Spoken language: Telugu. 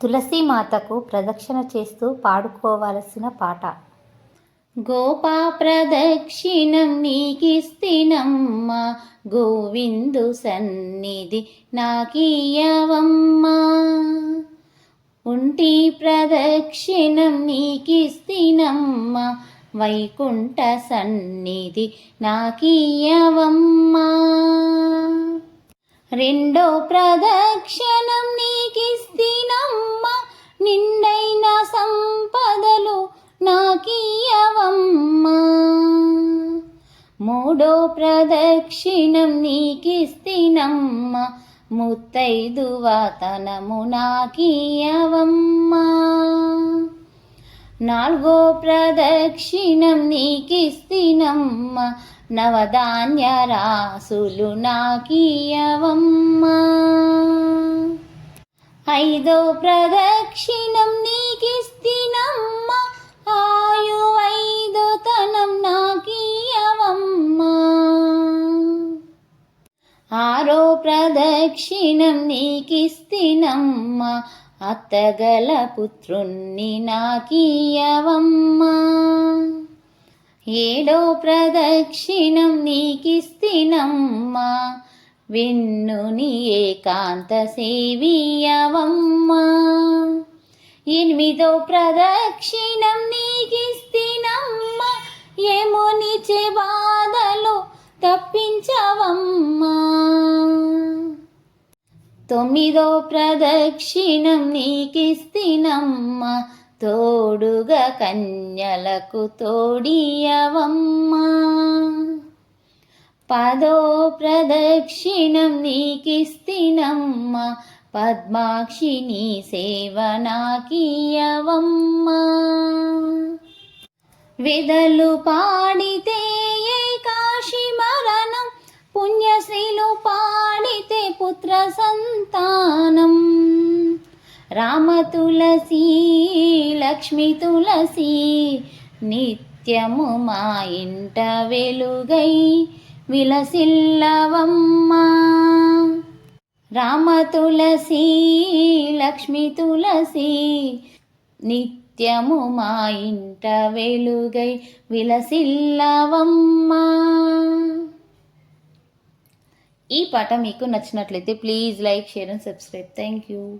తులసి మాతకు ప్రదక్షిణ చేస్తూ పాడుకోవలసిన పాట. గోపా ప్రదక్షిణం నీకిస్తినమ్మ, గోవిందు సన్నిధి నాకీయవమ్మ. ఉంటి ప్రదక్షిణం నీకిస్తినమ్మ, వైకుంఠ సన్నిధి నాకీయవమ్మ. రెండో ప్రదక్షిణం నీకిస్తినమ్మ, నిండైన సంపదలు నాకీయవమ్మ. మూడో ప్రదక్షిణం నీకిస్తినమ్మ, ముత్తైదువతనము నాకీయవమ్మ. నాలుగో ప్రదక్షిణం నీకిస్తినమ్మ, నవధాన్య రాసులు నాకీయవమ్మ. ఐదో ప్రదక్షిణం నీకిస్తినమ్మ, ఆయువైదోతనం నాకీయవమ్మ. ఆరో ప్రదక్షిణం నీకిస్తినమ్మ, అత్తగల పుత్రుణ్ణి నాకీయవమ్మ. ఏడో ప్రదక్షిణం నీకిస్తినమ్మ, వెన్నుని ఏకాంత సేవియవమ్మ. ఎనిమిదో ప్రదక్షిణం నీకిస్తినమ్మ, యమునిచే బాధలు తప్పించవమ్మ. తొమ్మిదో ప్రదక్షిణం నీకిస్తినమ్మ, తోడుగా కన్యలకు తోడియవమ్మ. పదో ప్రదక్షిణం నీకిస్తినమ్మ, పద్మాక్షి నీ సేవ నాకీయవమ్మ. వేదలు పాడితే ఏకాశి మరణం, పుణ్యశ్రీలు పాడితే పుత్ర సంతానం. రామ తులసి లక్ష్మి తులసి, నిత్యము మా ఇంట వెలుగై విలసిల్లవమ్మ. రామ తులసి లక్ష్మి తులసి, నిత్యము మా ఇంట వెలుగై విలసిల్లవమ్మ. ఈ పాట మీకు నచ్చినట్లయితే please like, share and subscribe. Thank you.